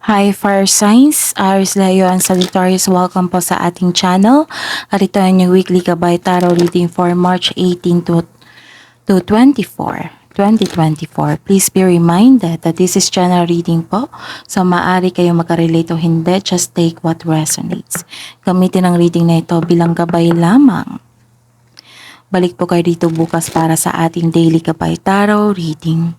Hi Fire Signs, Aries Leo and Sagittarius, welcome po sa ating channel. At ito ay yung weekly Gabay Tarot reading for March 18 to 2024. Please be reminded that this is channel reading po. So maaari kayong makarelate o hindi, just take what resonates. Gamitin ang reading na ito bilang gabay lamang. Balik po kayo dito bukas para sa ating daily Gabay Tarot reading.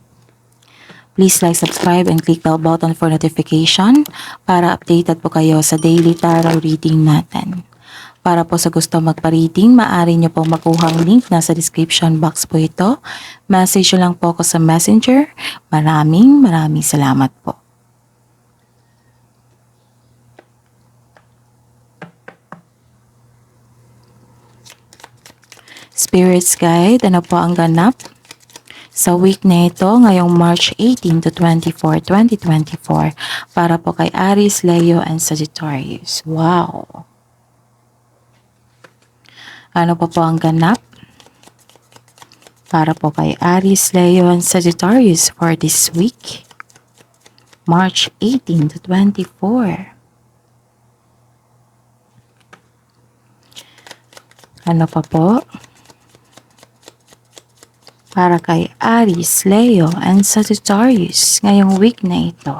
Please like, subscribe, and click the button for notification para updated po kayo sa daily tarot reading natin. Para po sa gusto magpa-reading, maaari nyo po makuha ang link nasa description box po ito. Message nyo lang po ako sa messenger. Maraming salamat po. Spirits Guide, ano po ang ganap sa week na ito ngayong March 18 to 24, 2024 para po kay Aries, Leo, and Sagittarius. Wow! Ano pa po ang ganap para po kay Aries, Leo, and Sagittarius for this week? March 18 to 24. Ano pa po? Para kay Aries, Leo, and Sagittarius ngayong week na ito.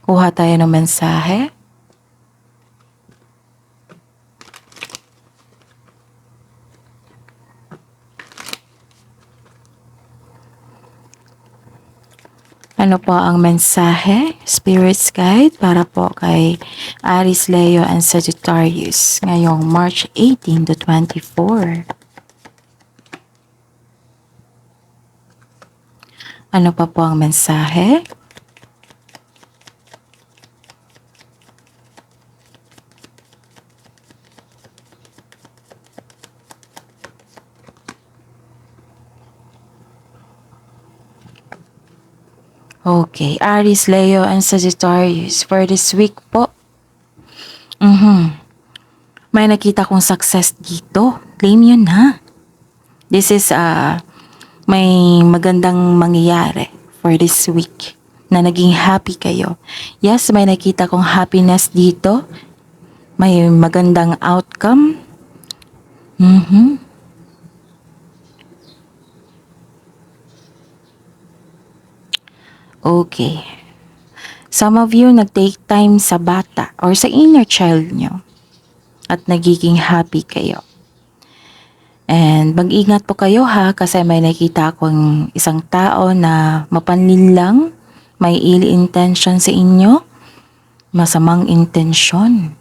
Kuha tayo ng mensahe. Ano po ang mensahe, Spirits Guide, para po kay Aries, Leo, and Sagittarius ngayong March 18 to 24? Ano pa po ang mensahe? Okay, Aries, Leo, and Sagittarius for this week po. May nakita kong success dito. Claim yun ha. This is may magandang mangyayari for this week na naging happy kayo. Yes, may nakita kong happiness dito. May magandang outcome. Okay. Some of you nag-take time sa bata or sa inner child nyo at nagiging happy kayo. And mag-ingat po kayo ha kasi may nakita akong isang tao na mapanlin lang, may ill intention sa inyo, masamang intensyon.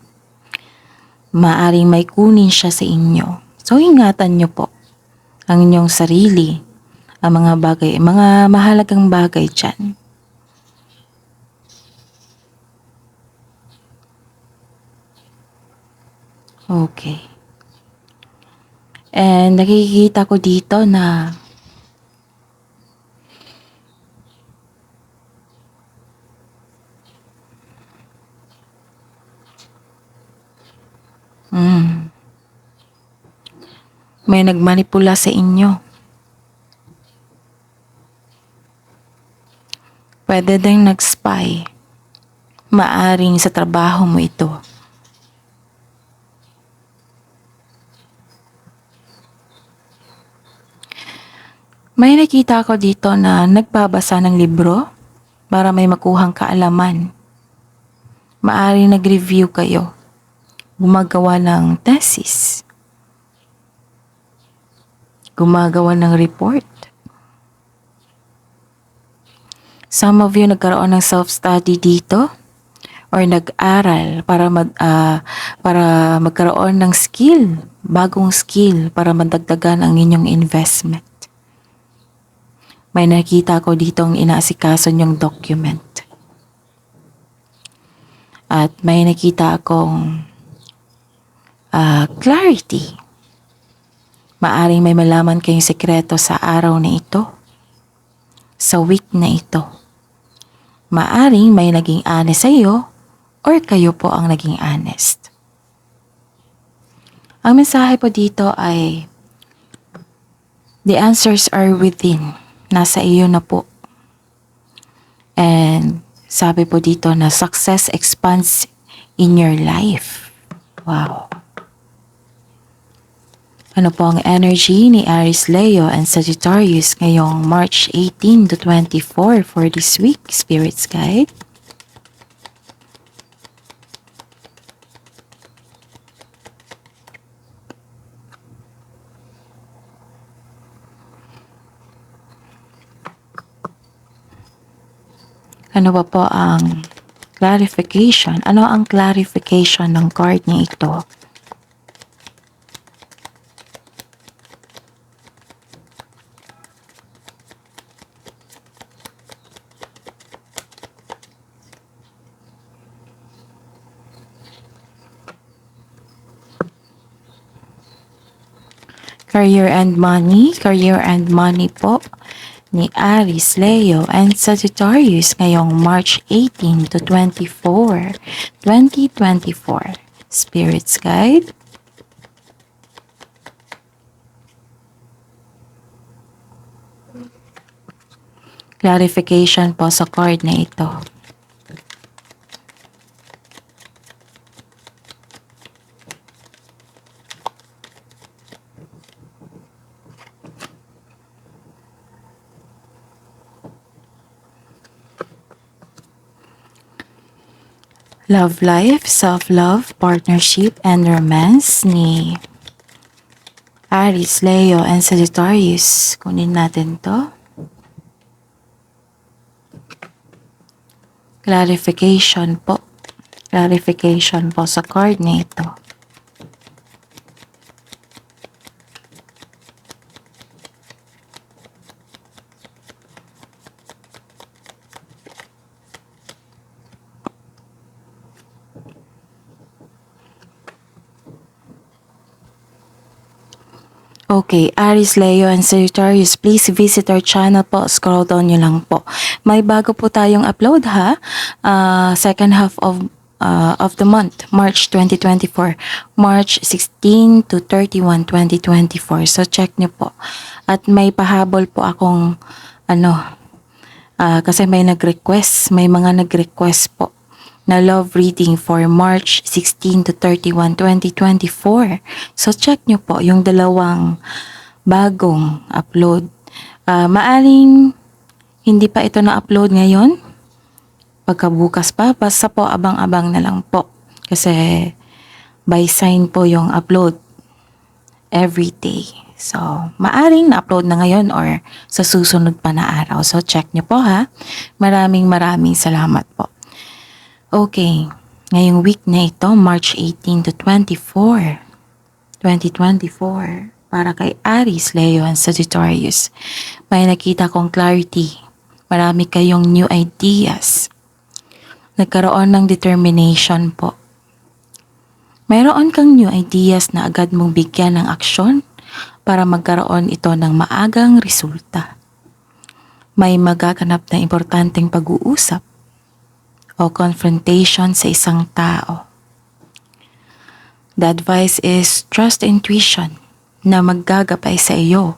Maaring may kunin siya sa inyo. So ingatan nyo po ang inyong sarili, ang mga bagay, mga mahalagang bagay dyan. Okay. And nakikita ko dito na may nagmanipula sa inyo. Pwede din nag-spy. Maaring sa trabaho mo ito. May nakita ako dito na nagbabasa ng libro para may makuhang kaalaman. Maaring nag-review kayo. Gumagawa ng thesis. Gumagawa ng report. Some of you nagkaroon ng self-study dito or nag-aral para magkaroon ng skill, bagong skill para madagdagan ang inyong investment. May nakita ko ditong inaasikaso niyong document. At may nakita akong clarity. Maaring may malaman kayong sekreto sa araw na ito, sa week na ito. Maaring may naging honest sa iyo or kayo po ang naging honest. Ang mensahe po dito ay the answers are within. Nasa iyo na po. Sabi po dito na success expands in your life. Wow. Ano po ang energy ni Aries, Leo, and Sagittarius ngayong March 18 to 24 for this week, Spirits Guide? Ano ba po ang clarification? Ano ang clarification ng card niya ito? Career and money po ni Aries, Leo, and Sagittarius ngayong March 18 to 24, 2024. Spirits Guide. Clarification po sa card na ito. Love life, self-love, partnership, and romance ni Aries, Leo, and Sagittarius. Kunin natin to. Clarification po. Clarification po sa card na ito. Okay, Aries, Leo, and Sagittarius, please visit our channel po. Scroll down nyo lang po. May bago po tayong upload ha. Second half of the month, March 2024. March 16 to 31, 2024. So check nyo po. At may pahabol po akong kasi may mga nag-request po na love reading for March 16 to 31, 2024. So check nyo po yung dalawang bagong upload. Maaring hindi pa ito na-upload ngayon. Pagkabukas pa, basta po abang-abang na lang po. Kasi by sign po yung upload every day. So, maaring na-upload na ngayon or sa susunod pa na araw. So check nyo po ha. Maraming salamat po. Okay, ngayong week na ito, March 18 to 24, 2024, para kay Aries, Leo, and Sagittarius. May nakita kong clarity. Marami kayong new ideas. Nagkaroon ng determination po. Mayroon kang new ideas na agad mong bigyan ng aksyon para magkaroon ito ng maagang resulta. May magaganap na importanteng pag-uusap o confrontation sa isang tao. The advice is trust intuition na maggagabay sa iyo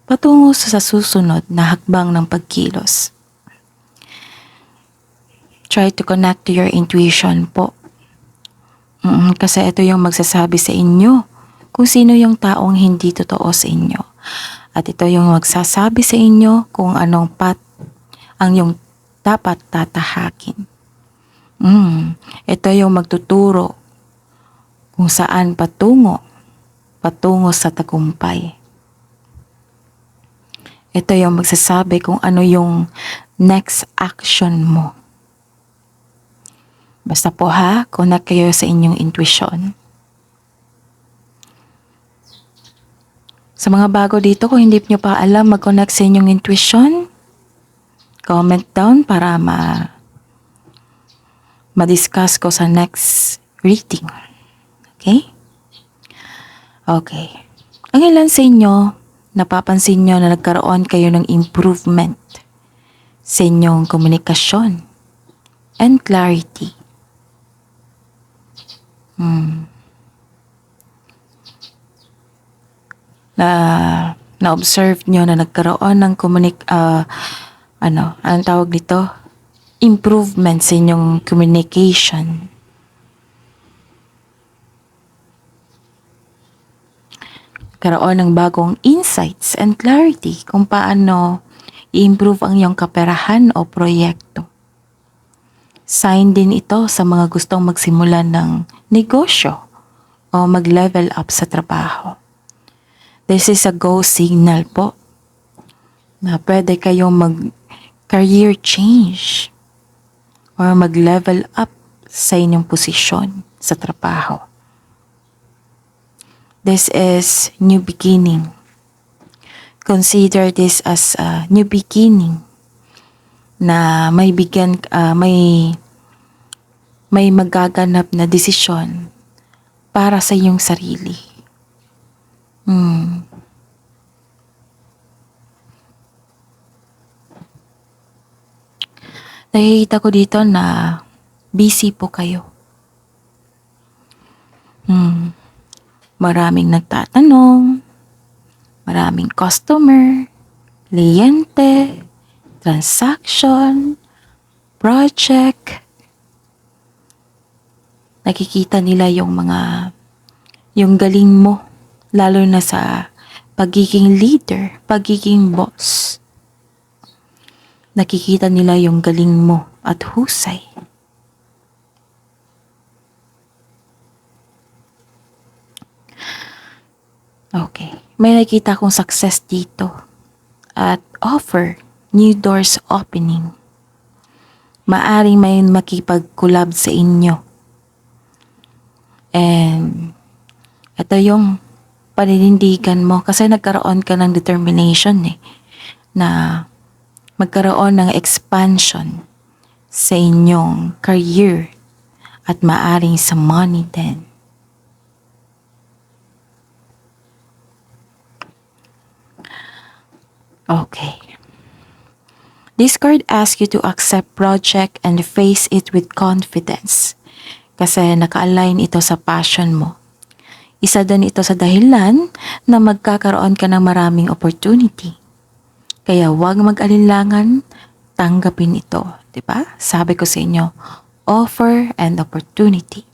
patungo sa susunod na hakbang ng pagkilos. Try to connect to your intuition po. Kasi ito yung magsasabi sa inyo kung sino yung taong hindi totoo sa inyo. At ito yung magsasabi sa inyo kung anong path ang yung dapat tatahakin. Ito yung magtuturo kung saan patungo sa tagumpay. Ito yung magsasabi kung ano yung next action mo. Basta po ha, connect kayo sa inyong intuition. Sa mga bago dito, kung hindi nyo pa alam mag-connect sa inyong intuition, comment down para ma-discuss ko sa next reading. Okay? Okay. Ang ilan sa inyo, napapansin nyo na nagkaroon kayo ng improvement sa inyong komunikasyon and clarity. Na-observe nyo na nagkaroon ng anong tawag dito? improvement sa inyong communication. Karoon ng bagong insights and clarity kung paano i-improve ang iyong kaperahan o proyekto. Sign din ito sa mga gustong magsimula ng negosyo o mag-level up sa trabaho. This is a go signal po na pwede kayong mag-career change or mag-level up sa inyong posisyon sa trabaho. This is new beginning. Consider this as a new beginning na may magaganap na desisyon para sa iyong sarili. Nakikita ko dito na busy po kayo. Maraming nagtatanong, maraming customer, kliyente, transaction, project. Nakikita nila yung galing mo, lalo na sa pagiging leader, pagiging boss. Nakikita nila yung galing mo at husay. Okay, may nakita akong success dito at offer, new doors opening. Maaring may makipag-collab sa inyo. And ito yung paninindigan mo kasi nagkaroon ka ng determination na magkaroon ng expansion sa inyong career at maaring sa money din. Okay. This card asks you to accept project and face it with confidence kasi naka-align ito sa passion mo. Isa din ito sa dahilan na magkakaroon ka ng maraming opportunity. Kaya huwag mag-alinlangan, tanggapin ito. Diba? Sabi ko sa inyo, offer and opportunity.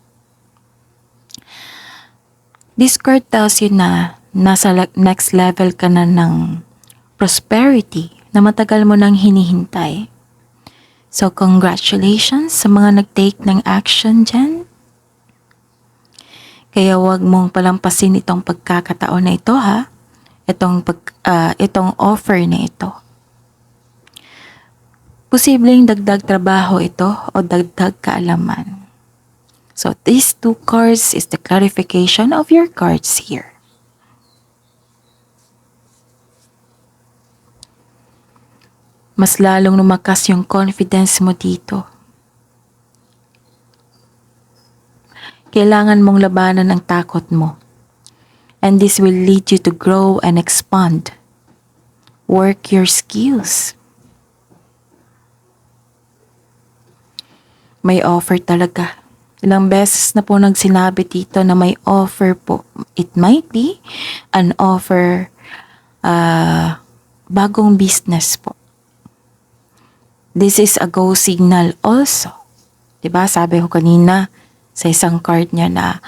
This card tells you na nasa next level ka na ng prosperity na matagal mo nang hinihintay. So congratulations sa mga nag-take ng action dyan. Kaya huwag mong palampasin itong pagkakataon na ito ha. Itong offer na ito. Posibleng dagdag trabaho ito o dagdag kaalaman. So these two cards is the clarification of your cards here. Mas lalong lumakas yung confidence mo dito. Kailangan mong labanan ang takot mo. And this will lead you to grow and expand. Work your skills. May offer talaga. Ilang beses na po nagsinabi dito na may offer po. It might be an offer, bagong business po. This is a go signal also. Diba? Sabi ko kanina sa isang card niya na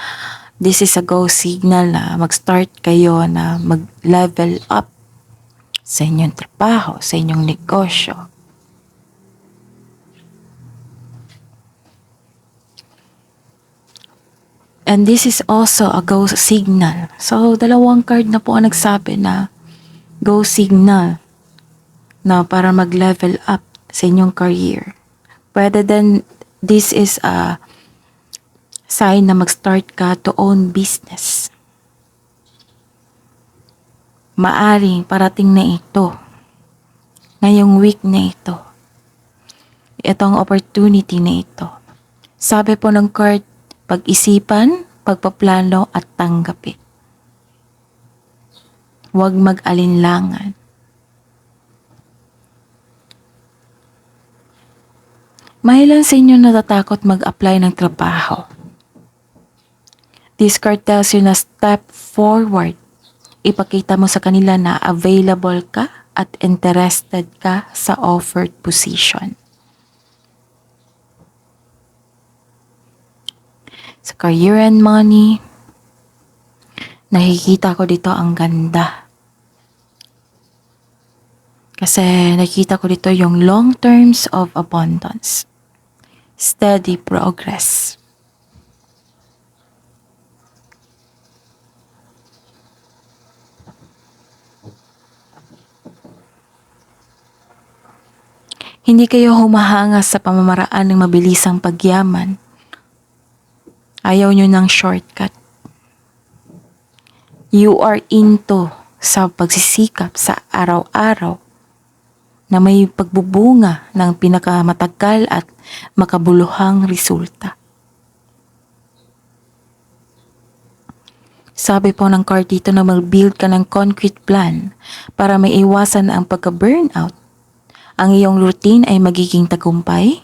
this is a go signal na mag-start kayo na mag-level up sa inyong trabaho, sa inyong negosyo. And this is also a go signal. So, dalawang card na po ang nagsabi na go signal na para mag-level up sa inyong career. Pwede din, this is a sign na mag-start ka to own business. Maaring parating na ito. Ngayong week na ito. Itong opportunity na ito. Sabi po ng card, pag-isipan, pagpaplano at tanggapin. Huwag mag-alinlangan. Mahilan sa inyo natatakot mag-apply ng trabaho. This card tells you na step forward. Ipakita mo sa kanila na available ka at interested ka sa offered position. Sa career and money, nakikita ko dito ang ganda. Kasi nakikita ko dito yung long terms of abundance. Steady progress. Hindi kayo humahanga sa pamamaraan ng mabilisang pagyaman. Ayaw nyo ng shortcut. You are into sa pagsisikap sa araw-araw na may pagbubunga ng pinakamatagal at makabuluhang resulta. Sabi po ng card dito na mag-build ka ng concrete plan para maiwasan ang pagka-burnout. Ang iyong routine ay magiging tagumpay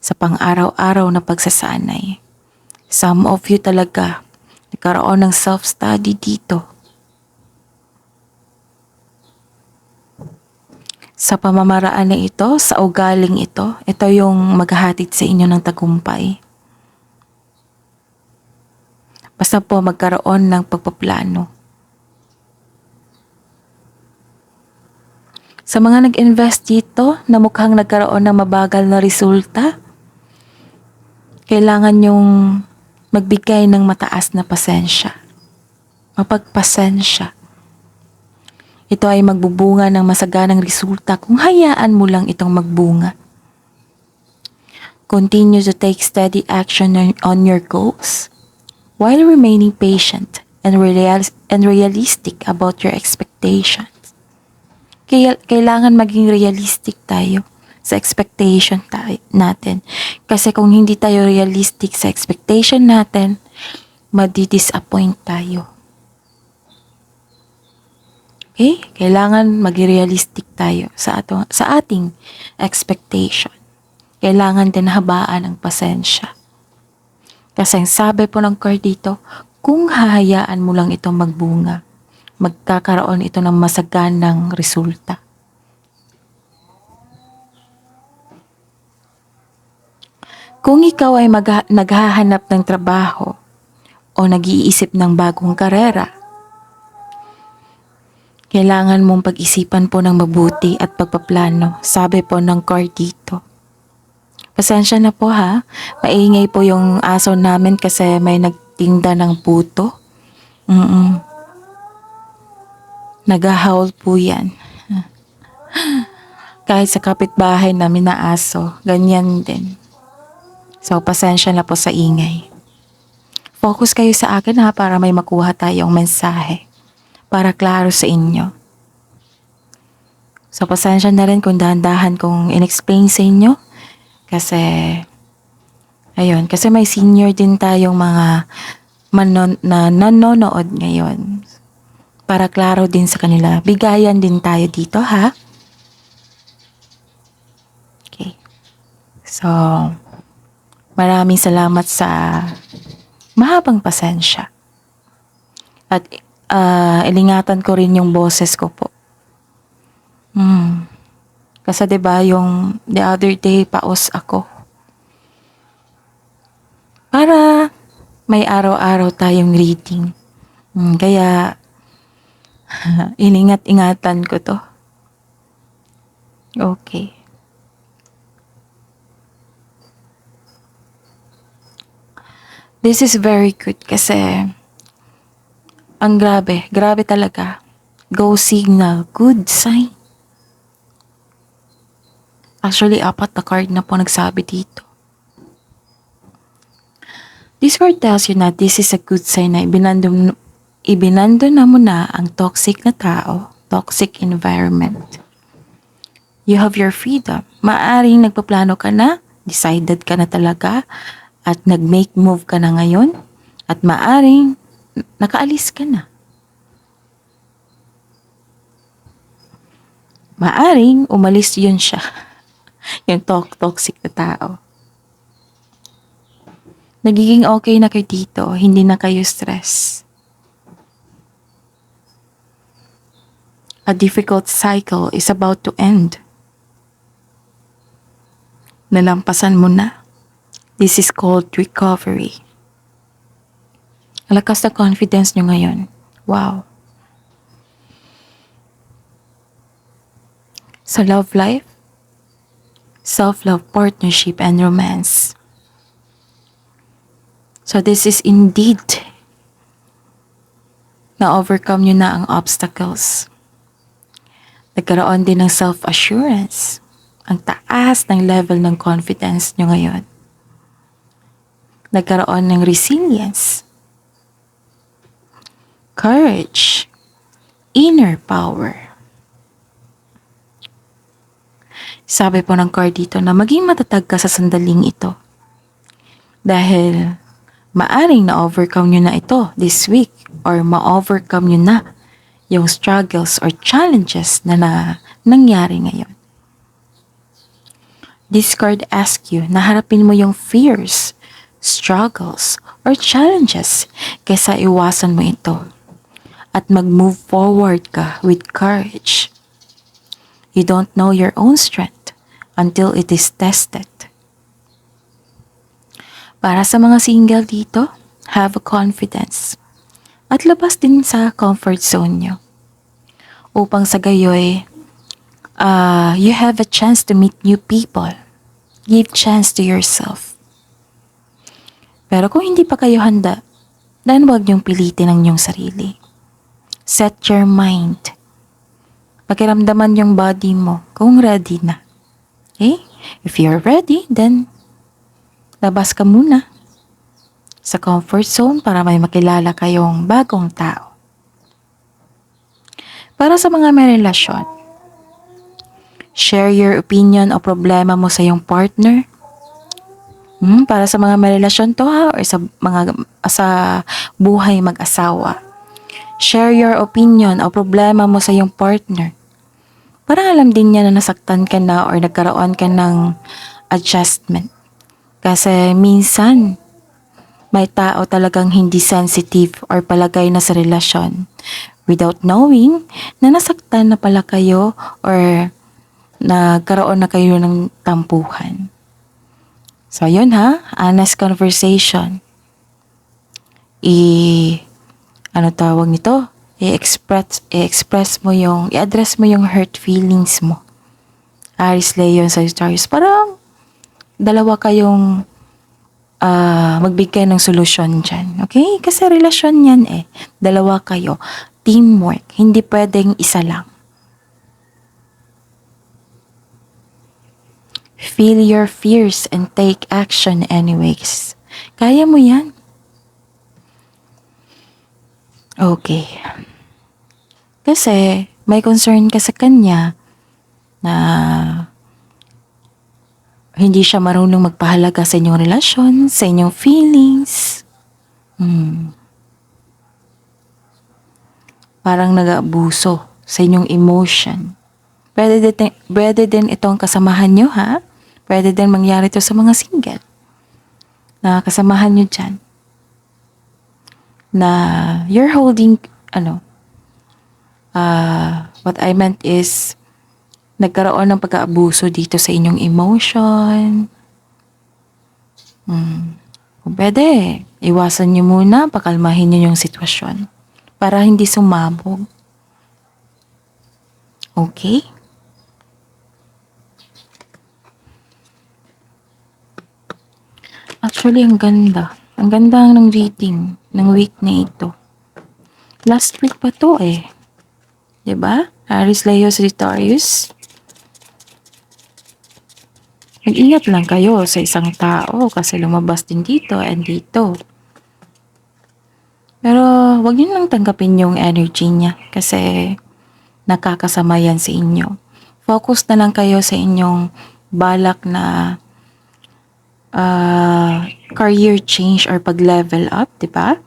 sa pang-araw-araw na pagsasanay. Some of you talaga nagkaroon ng self-study dito. Sa pamamaraan na ito, sa ugaling ito yung maghahatid sa inyo ng tagumpay. Basta po magkaroon ng pagpaplano. Sa mga nag-invest dito na mukhang nagkaroon ng mabagal na resulta, kailangan yung magbigay ng mataas na pasensya. Mapagpasensya. Ito ay magbubunga ng masaganang resulta kung hayaan mo lang itong magbunga. Continue to take steady action on your goals while remaining patient and realistic about your expectations. Kailangan maging realistic tayo sa expectation natin. Kasi kung hindi tayo realistic sa expectation natin, madi-disappoint tayo. Okay? Kailangan maging realistic tayo sa ating expectation. Kailangan din habaan ang pasensya. Kasi ang sabi po ng card dito, kung hahayaan mo lang itong magbunga, magkakaroon ito ng masaganang resulta. Kung ikaw ay naghahanap ng trabaho o nag-iisip ng bagong karera, kailangan mong pag-isipan po ng mabuti at pagpaplano, sabi po ng card dito. Pasensya na po ha, maingay po yung aso namin kasi may nagtinda ng puto. Nag-howl po yan. Kahit sa kapitbahay namin na aso, ganyan din. So, pasensya na po sa ingay. Focus kayo sa akin ha para may makuha tayong mensahe. Para klaro sa inyo. So, pasensya na rin kung dahan-dahan kong in-explain sa inyo. Kasi, ayun, kasi may senior din tayong mga nanonood ngayon. Para klaro din sa kanila. Bigayan din tayo dito, ha? Okay. So, maraming salamat sa mahabang pasensya. At ilingatan ko rin yung boses ko po. Kasi 'di ba yung the other day paus ako. Para may araw-araw tayong reading. Kaya iningat-ingatan ko to. Okay. This is very good kasi ang grabe talaga. Go signal, good sign. Actually, 4 na card na po nagsabi dito. This card tells you na this is a good sign na ibinando na mo na ang toxic na tao, toxic environment. You have your freedom. Maaring nagpaplano ka na, decided ka na talaga, at nag-make move ka na ngayon, at maaring nakaalis ka na. Maaring umalis yun siya. Yung toxic na tao. Nagiging okay na kayo dito, hindi na kayo stress. A difficult cycle is about to end. Nalampasan mo na. This is called recovery. Lakas na confidence nyo ngayon. Wow. Sa love life, self-love, partnership, and romance. So this is indeed na-overcome nyo na ang obstacles. Nagkaroon din ng self-assurance. Ang taas ng level ng confidence nyo ngayon. Nagkaroon ng resilience, courage, inner power. Sabi po ng card dito na maging matatag ka sa sandaling ito. Dahil maaring na-overcome nyo na ito this week or ma-overcome nyo na yung struggles or challenges na nangyari ngayon. This card asks you na harapin mo yung fears, struggles, or challenges kaysa iwasan mo ito at mag-move forward ka with courage. You don't know your own strength until it is tested. Para sa mga single dito, have a confidence at labas din sa comfort zone nyo. Upang sa gayoy, you have a chance to meet new people. Give chance to yourself. Pero kung hindi pa kayo handa, then huwag niyong pilitin ang inyong sarili. Set your mind. Pakiramdaman yung body mo kung ready na. Okay? If you're ready, then labas ka muna sa comfort zone para may makilala kayong bagong tao. Para sa mga may relasyon, share your opinion o problema mo sa iyong partner. Para sa mga may relasyon to ha, or sa buhay mag-asawa. Share your opinion o problema mo sa iyong partner. Para alam din niya na nasaktan ka na or nagkaroon ka ng adjustment. Kasi minsan, may tao talagang hindi sensitive or palagay na sa relasyon without knowing na nasaktan na pala kayo or nagkaroon na kayo ng tampuhan. So, yun ha, honest conversation. I-express mo i-address mo yung hurt feelings mo. Aries, Leo, Sagittarius, parang dalawa kayong magbigay ng solusyon dyan. Okay? Kasi relasyon yan dalawa kayo. Teamwork. Hindi pwedeng isa lang. Feel your fears and take action anyways. Kaya mo yan. Okay. Kasi may concern ka sa kanya na hindi siya marunong magpahalaga sa inyong relasyon, sa inyong feelings. Parang nag-aabuso sa inyong emotion. Pwede din itong kasamahan nyo ha. Pwede din mangyari ito sa mga single. Na kasamahan nyo dyan. Na you're holding, what I meant is, nagkaroon ng pag-aabuso dito sa inyong emotion. Kung pwede, iwasan nyo muna, pakalmahin nyo yung sitwasyon. Para hindi sumabog. Okay? Actually, ang ganda. Ang ganda ng reading ng week na ito. Last week pa to Diba? Aries, Leo, Sagittarius. Mag-ingat lang kayo sa isang tao kasi lumabas din dito and dito. Pero wag niyo lang tanggapin yung energy niya kasi nakakasama yan sa inyo. Focus na lang kayo sa inyong balak na career change or pag-level up, diba?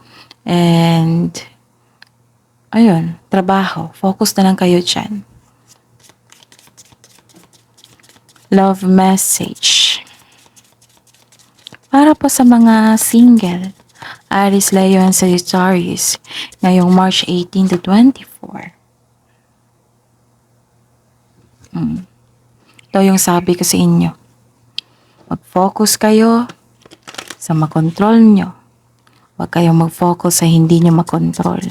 And ayun, trabaho. Focus na lang kayo dyan. Love message. Para po sa mga single, Aries, Leo, and Sagittarius, ngayong March 18 to 24. Ito yung sabi ko sa inyo. Mag-focus kayo sa makontrol nyo. Huwag kayong mag-focus sa hindi nyo makontrol.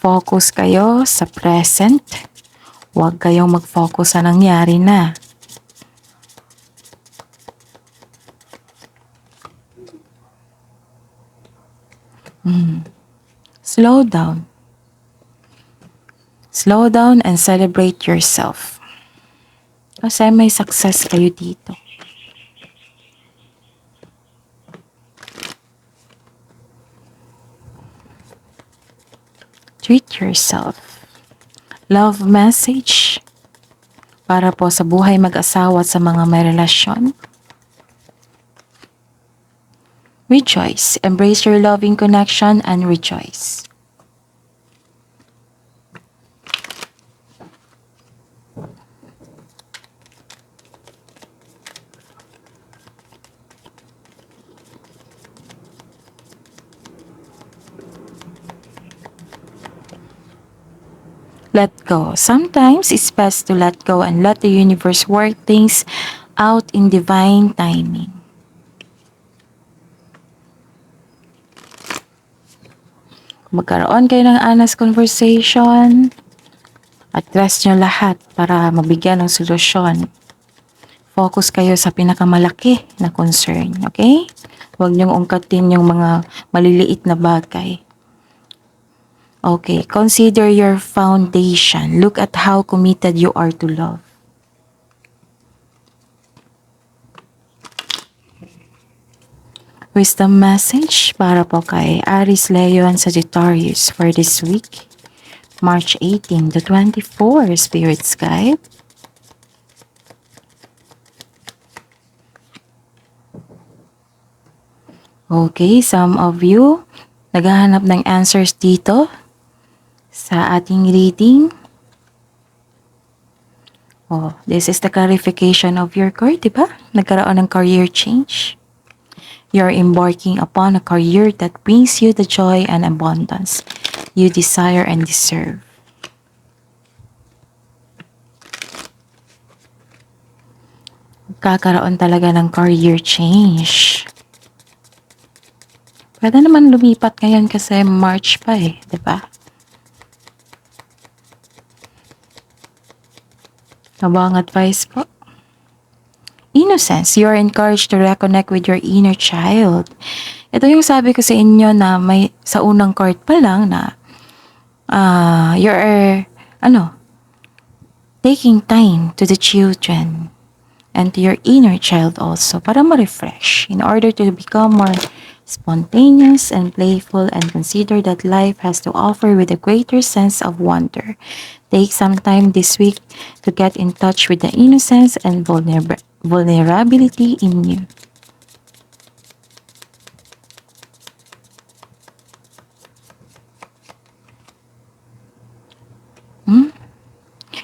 Focus kayo sa present. Huwag kayong mag-focus sa nangyari na. Slow down. Slow down and celebrate yourself. Kasi may success kayo dito. Treat yourself. Love message para po sa buhay mag-asawa at sa mga may relasyon. Rejoice. Embrace your loving connection and rejoice. Let go. Sometimes it's best to let go and let the universe work things out in divine timing. Magkaroon kayo ng honest conversation, address nyo lahat para mabigyan ng solusyon. Focus kayo sa pinakamalaki na concern, okay? Huwag nyong ungkatin yung mga maliliit na bagay. Okay, consider your foundation. Look at how committed you are to love. Wisdom message para po kay Aries, Leo, and Sagittarius for this week, March 18 to 24, Spirit's Guide. Okay, some of you naghahanap ng answers dito sa ating reading. Oh, this is the clarification of your card, diba? Nagkaroon ng career change. You're embarking upon a career that brings you the joy and abundance you desire and deserve. Kakaroon talaga ng career change. Pwede naman lumipat ngayon kasi March pa eh, di ba? Abang advice po. Innocence, you are encouraged to reconnect with your inner child. Ito yung sabi ko sa inyo na may sa unang card pa lang na you're taking time to the children and to your inner child also para ma-refresh in order to become more spontaneous and playful and consider that life has to offer with a greater sense of wonder. Take some time this week to get in touch with the innocence and vulnerability in you.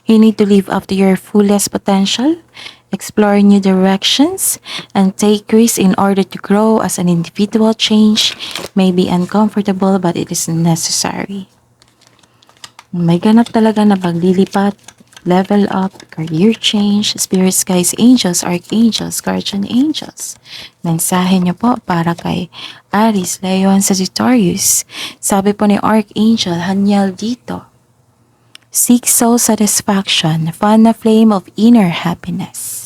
You need to live up to your fullest potential, explore new directions, and take risks in order to grow as an individual. Change may be uncomfortable, but it is necessary. May ganap talaga na paglilipat, level up, career change, spirits, guides, angels, archangels, guardian angels. Mensahe niyo po para kay Aries, Leo, and Sagittarius. Sabi po ni Archangel Haniel dito, seek soul satisfaction, fan the flame of inner happiness.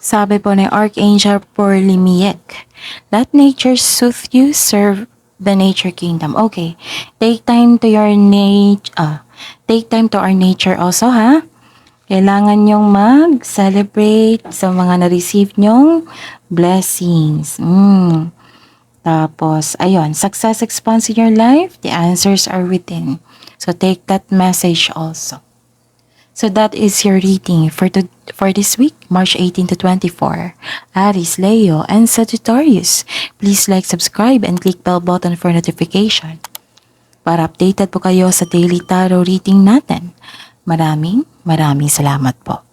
Sabi po ni Archangel Porlimiek, let nature soothe you, serve the nature kingdom. Okay, take time to your take time to our nature also, ha? Kailangan nyong mag-celebrate sa mga na-receive nyong blessings. Tapos, ayun, success expands in your life, the answers are within. So, take that message also. So that is your reading for this week, March 18 to 24. Aries, Leo, and Sagittarius. Please like, subscribe, and click bell button for notification. Para updated po kayo sa daily tarot reading natin. Maraming salamat po.